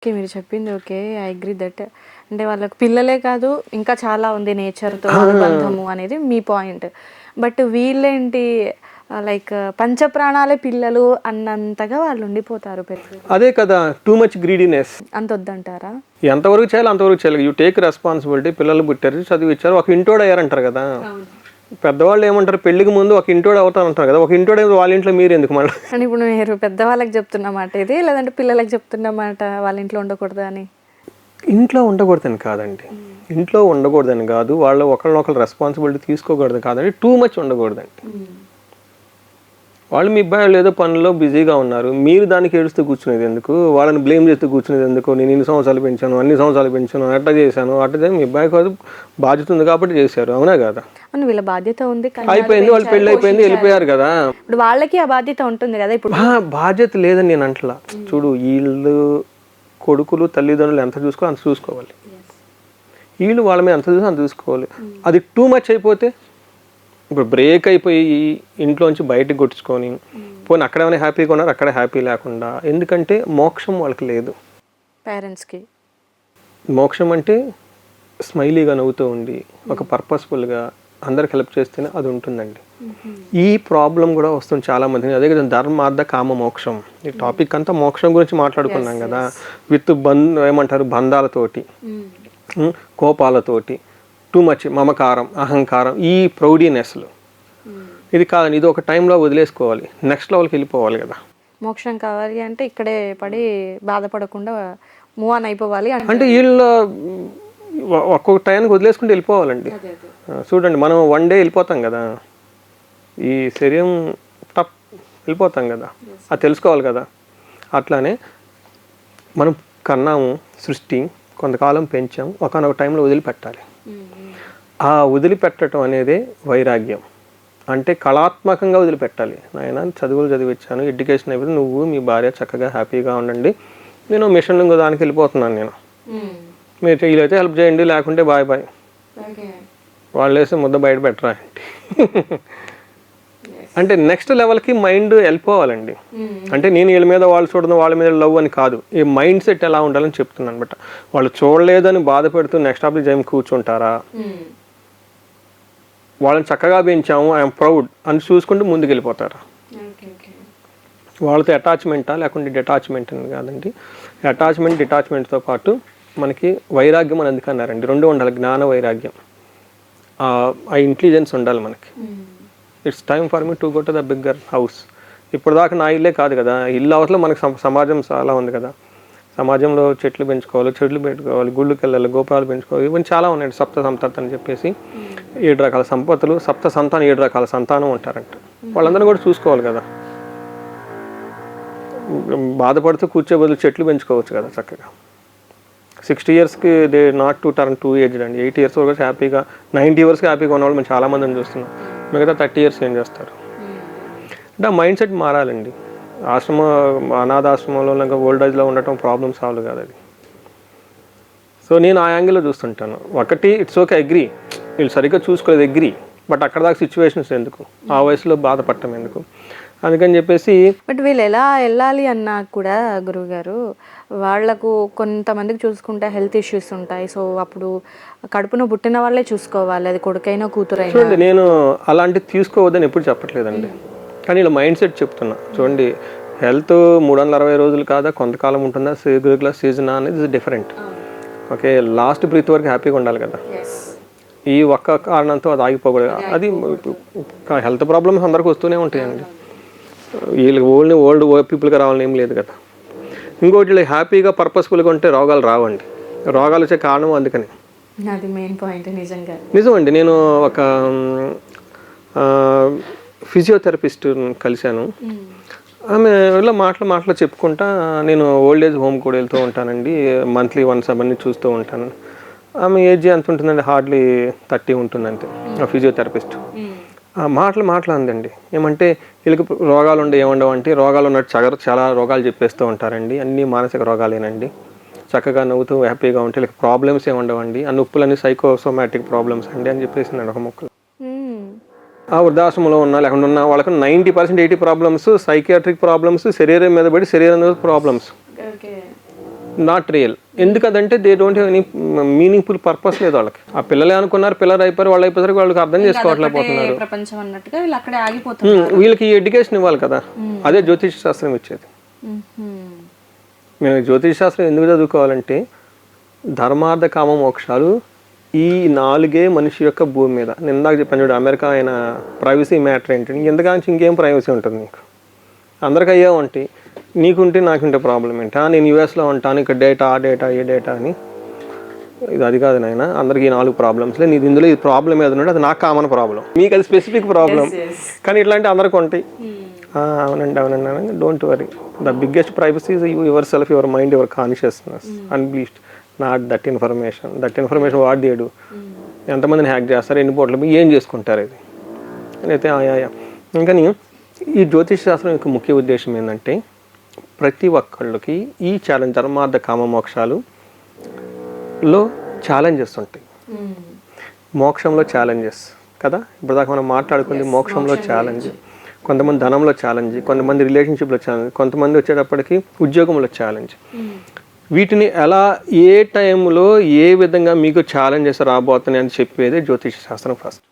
Okay. మీరు చెప్పింది okay. I agree that. అంటే వాళ్ళకి పిల్లలే కాదు, ఇంకా చాలా ఉంది నేచర్‌తో అనుబంధము అనేది మీ పాయింట్. బట్ వీళ్ళేంటి లైక్ పంచప్రాణాలే పిల్లలు అన్నంతగా వాళ్ళు ఉండిపోతారు పెద్దలు. అదే కదా టూ మచ్ గ్రీడీనెస్. అంతొద్దంటారా? ఎంతవరకు చేయాలి అంతవరకు చేయాలి. You take responsibility. పిల్లలు పుట్టారు, చదివిచ్చారు, ఒక ఇంటోడు అయ్యారంటారు కదా. పెద్దవాళ్ళు ఏమంటారు, పెళ్లికి ముందు ఒక ఇంటోడు అవుతారంటారు కదా. ఒక ఇంటోడు వాళ్ళ ఇంట్లో మీరు ఎందుకు మళ్ళీ? అని ఇప్పుడు మీరు పెద్దవాళ్ళకి చెప్తున్నమాట ఇది, లేదంటే పిల్లలకి చెప్తున్నమాట వాళ్ళ ఇంట్లో ఉండకూడదు అని? ఇంట్లో ఉండకూడదని కాదండి, ఇంట్లో ఉండకూడదని కాదు, వాళ్ళు ఒకళ్ళనొకరు రెస్పాన్సిబిలిటీ తీసుకోకూడదు కాదండి, టూ మచ్ ఉండకూడదండి. వాళ్ళు మీ అబ్బాయిలు ఏదో పనుల్లో బిజీగా ఉన్నారు, మీరు దానికి ఏడుస్తూ కూర్చునేది ఎందుకు, వాళ్ళని బ్లేమ్ చేస్తూ కూర్చునేది ఎందుకు, నేను ఇన్ని సంవత్సరాలు పెంచాను, అన్ని సంవత్సరాలు పెంచాను, అట్లా చేశాను అట్లా. మీ అబ్బాయి కాదు, బాధ్యత ఉంది కాబట్టి చేశారు, అవునా కదా? అవును, వీళ్ళ బాధ్యత ఉంది. అయిపోయింది, వాళ్ళు పెళ్ళి అయిపోయింది, వెళ్ళిపోయారు కదా. ఇప్పుడు వాళ్ళకి ఆ బాధ్యత ఉంటుంది కదా. ఇప్పుడు బాధ్యత లేదని నేను అంటలా. చూడు, వీళ్ళు కొడుకులు తల్లిదండ్రులు ఎంత చూసుకోవాలి అంత చూసుకోవాలి, వీళ్ళు వాళ్ళ మీద ఎంత చూసి అంత చూసుకోవాలి. అది టూ మచ్ అయిపోతే ఇప్పుడు బ్రేక్ అయిపోయి ఇంట్లోంచి బయటకు కొట్టుకొని పోనీ అక్కడేమైనా హ్యాపీగా ఉన్నారు, అక్కడ హ్యాపీ లేకుండా. ఎందుకంటే మోక్షం వాళ్ళకి లేదు. పేరెంట్స్కి మోక్షం అంటే స్మైలీగా నవ్వుతూ ఉండి ఒక పర్పస్ఫుల్గా అందరికి హెల్ప్ చేస్తేనే అది ఉంటుందండి. ఈ ప్రాబ్లం కూడా వస్తుంది చాలా మంది. అదే కదా ధర్మార్థ కామ మోక్షం. ఈ టాపిక్ అంతా మోక్షం గురించి మాట్లాడుకున్నాం కదా. విత్ ఏమంటారు, బంధాలతోటి, కోపాలతోటి, టూ మచ్ మమకారం, అహంకారం, ఈ ప్రౌడీనెస్లు, ఇది కాదండి. ఇది ఒక టైంలో వదిలేసుకోవాలి, నెక్స్ట్ లెవెల్కి వెళ్ళిపోవాలి కదా. మోక్షం కావాలి అంటే ఇక్కడే పడి బాధపడకుండా మూవ్ ఆన్ అయిపోవాలి అంటే వీళ్ళు ఒక్కొక్క టైంకి వదిలేసుకుంటూ వెళ్ళిపోవాలండి. చూడండి, మనం వన్ డే వెళ్ళిపోతాం కదా, ఈ శరీరం టప్ వెళ్ళిపోతాం కదా, అది తెలుసుకోవాలి కదా. అట్లానే మనం కన్నాము, సృష్టి కొంతకాలం పెంచాం, ఒకనొక టైంలో వదిలిపెట్టాలి. ఆ వదిలిపెట్టడం అనేది వైరాగ్యం. అంటే కళాత్మకంగా వదిలిపెట్టాలి. నాయన చదువులు చదివించాను, ఎడ్యుకేషన్ అయిపోయింది, నువ్వు మీ భార్య చక్కగా హ్యాపీగా ఉండండి, నేను మిషన్ ఇంకో దానికి వెళ్ళిపోతున్నాను, నేను మీరు వీలైతే హెల్ప్ చేయండి, లేకుంటే బాయ్ బాయ్. వాళ్ళు వేసి ముద్ద బయట పెట్టరా ఏంటి? అంటే నెక్స్ట్ లెవెల్కి మైండ్ వెళ్ళిపోవాలండి. అంటే నేను వీళ్ళ మీద వాళ్ళు చూడడం, వాళ్ళ మీద లవ్ అని కాదు, ఈ మైండ్ సెట్ ఎలా ఉండాలని చెప్తున్నాను అనమాట. వాళ్ళు చూడలేదని బాధపెడుతూ నెక్స్ట్ ఆఫ్ ది టైం కూర్చుంటారా, వాళ్ళని చక్కగా పెంచాము ఐఎమ్ ప్రౌడ్ అని చూసుకుంటూ ముందుకు వెళ్ళిపోతారా? వాళ్ళతో అటాచ్మెంటా లేకుంటే డిటాచ్మెంట్ అని కాదండి. అటాచ్మెంట్ డిటాచ్మెంట్తో పాటు మనకి వైరాగ్యం అని అందుకన్నారండి. రెండు ఉండాలి, జ్ఞాన వైరాగ్యం, ఆ ఇంటెలిజెన్స్ ఉండాలి మనకి. It's time for me to go to the bigger house. ఇప్పుడు దాకా నా ఇల్లే కాదు కదా, ఇల్లు అవతల మనకు సమాజం చాలా ఉంది కదా. సమాజంలో చెట్లు పెంచుకోవాలి, చెట్లు పెట్టుకోవాలి, గుళ్ళకి వెళ్ళాలి, గోపురాలు పెంచుకోవాలి, ఇవన్నీ చాలా ఉన్నాయి. సప్త సంపత్ అని చెప్పేసి 7 రకాల సంపత్తులు, సప్త సంతానం, 7 రకాల సంతానం ఉంటారంట. వాళ్ళందరినీ కూడా చూసుకోవాలి కదా. బాధపడుతూ కూర్చో బదులు చెట్లు పెంచుకోవచ్చు కదా చక్కగా. 60 ఇయర్స్కి they not to turn two aged అండి. 8 ఇయర్స్ వరకు హ్యాపీగా, 90 ఇయర్స్కి హ్యాపీగా ఉన్నవాళ్ళు మేము చాలామందిని చూస్తున్నాం. మిగతా 30 ఇయర్స్ ఏం చేస్తారు అంటే ఆ మైండ్ సెట్ మారాలండి. అనాథాశ్రమంలో ఓల్డ్ ఏజ్లో ఉండటం ప్రాబ్లమ్ సాల్వ్ కాదు అది. సో నేను ఆ యాంగిల్లో చూస్తుంటాను. ఒకటి, ఇట్స్ ఓకే, అగ్రీ, వీళ్ళు సరిగ్గా చూసుకోలేదు, అగ్రీ, బట్ అక్కడ దాకా సిచ్యువేషన్స్ ఎందుకు, ఆ వయసులో బాధపడటం ఎందుకు, అందుకని చెప్పేసి. బట్ వీళ్ళు ఎలా వెళ్ళాలి అన్నా కూడా గురువుగారు, వాళ్లకు కొంతమందికి చూసుకుంటే హెల్త్ ఇష్యూస్ ఉంటాయి. సో అప్పుడు కడుపున పుట్టిన వాళ్ళే చూసుకోవాలి, అది కొడుకైనా కూతురైనా. చూడండి, నేను అలాంటివి తీసుకోవద్దని ఎప్పుడు చెప్పట్లేదండి, కానీ ఇలా మైండ్ సెట్ చెప్తున్నా. చూడండి, హెల్త్ 360 రోజులు కాదా, కొంతకాలం ఉంటుందా, రెగ్యులర్ సీజన్ అనేది డిఫరెంట్. ఓకే, లాస్ట్ బ్రీత్ వరకు హ్యాపీగా ఉండాలి కదా. ఈ ఒక్క కారణంతో అది ఆగిపోకూడదు. అది హెల్త్ ప్రాబ్లమ్స్ అందరికీ వస్తూనే ఉంటాయండి. వీళ్ళకి ఓల్డ్ పీపుల్గా రావాలని ఏం లేదు కదా. ఇంకోటి, వీళ్ళకి హ్యాపీగా పర్పస్ఫుల్గా ఉంటే రోగాలు రావండి. రోగాలు వచ్చే కారణం అందుకని. అది మెయిన్ పాయింట్. నిజమండి. నేను ఒక ఫిజియోథెరపిస్ట్ కలిశాను. ఆమె ఇలా మాటలు చెప్పుకుంటా, నేను ఓల్డ్ ఏజ్ హోమ్ కూడా వెళ్తూ ఉంటానండి, మంత్లీ వన్స్ అవన్నీ చూస్తూ ఉంటాను. ఆమె ఏజ్ ఎంత ఉంటుందండి, హార్డ్లీ 30 ఉంటుందంతే. ఆ ఫిజియోథెరపిస్ట్ మాటలు అందండి. ఏమంటే వీళ్ళకి రోగాలు ఏముండవు అంటే, రోగాలు ఉన్నట్టు చాలా రోగాలు చెప్పేస్తూ ఉంటారండి, అన్నీ మానసిక రోగాలేనండి. చక్కగా నవ్వుతూ హ్యాపీగా ఉంటే వీళ్ళకి ప్రాబ్లమ్స్ ఏముండవండి, ఆ నొప్పులన్నీ సైకోసోమాటిక్ ప్రాబ్లమ్స్ అండి అని చెప్పేసి నేను ఒక మొక్కలు. ఆ వృద్ధాశ్రమంలో ఉన్నా లేకుండా ఉన్నా వాళ్ళకి 90% 80 ప్రాబ్లమ్స్ సైకియాట్రిక్ ప్రాబ్లమ్స్, శరీరం మీద పడి శరీరం మీద ప్రాబ్లమ్స్. Not real. ఎందుకంటే they don't have any meaningful purpose లేదు వాళ్ళకి. ఆ పిల్లలే అనుకున్నారు, పిల్లలు అయిపోయారు, వాళ్ళు అయిపోతారు, వాళ్ళకి అర్థం చేసుకోవట్లేకపోతున్నారు. ప్రపంచం అన్నట్టుగా వీళ్ళు అక్కడే ఆగిపోతున్నారు. వీళ్ళకి ఎడ్యుకేషన్ ఇవ్వాలి కదా, అదే జ్యోతిష శాస్త్రం ఇచ్చేది. మేము జ్యోతిష శాస్త్రం ఎందుకు చదువుకోవాలంటే ధర్మార్థ కామ మోక్షాలు ఈ 4 మనిషి యొక్క భూమి మీద. నేను ఇందాక చెప్పాను చూడు, అమెరికా ఆయన ప్రైవసీ మ్యాటర్ ఏంటంటే ఎంతకాంచి ఇంకేం ప్రైవసీ ఉంటుంది నీకు? అందరికి అయ్యే ఉంటాయి, నీకుంటే నాకుంటే ప్రాబ్లం ఏంటా? నేను యూఎస్లో ఉంటాను, ఇక్కడ డేటా ఆ డేటా ఏ డేటా అని. ఇది అది కాదు నాయన, అందరికీ 4 ప్రాబ్లమ్స్లే, నీది ఇందులో ఇది ప్రాబ్లం ఏదో ఉంటే అది నాకు కామన్ ప్రాబ్లం, మీకు అది స్పెసిఫిక్ ప్రాబ్లం. కానీ ఇట్లాంటి అందరికి ఉంటాయి. అవునండి అవునండి, don't worry. The biggest privacy is your self, your mind, your consciousness at least, not that information. That information what they do, ఎంతమందిని హ్యాక్ చేస్తారు, ఎన్ని పోట్లు ఏం చేసుకుంటారు ఇది అయితే. ఇంకా ఈ జ్యోతిష్ శాస్త్రం యొక్క ముఖ్య ఉద్దేశం ఏంటంటే ప్రతి ఒక్కళ్ళకి ఈ ఛాలెంజ్ ధర్మార్థ కామ మోక్షాలులో ఛాలెంజెస్ ఉంటాయి. మోక్షంలో ఛాలెంజెస్ కదా, ఇప్పుడు దాకా మనం మాట్లాడుకుంది మోక్షంలో ఛాలెంజ్. కొంతమంది ధనంలో ఛాలెంజ్, కొంతమంది రిలేషన్షిప్లో ఛాలెంజ్, కొంతమంది వచ్చేటప్పటికి ఉద్యోగంలో ఛాలెంజ్. వీటిని ఎలా ఏ టైంలో ఏ విధంగా మీకు ఛాలెంజెస్ రాబోతున్నాయి అని చెప్పేది జ్యోతిష శాస్త్రం ఫస్ట్.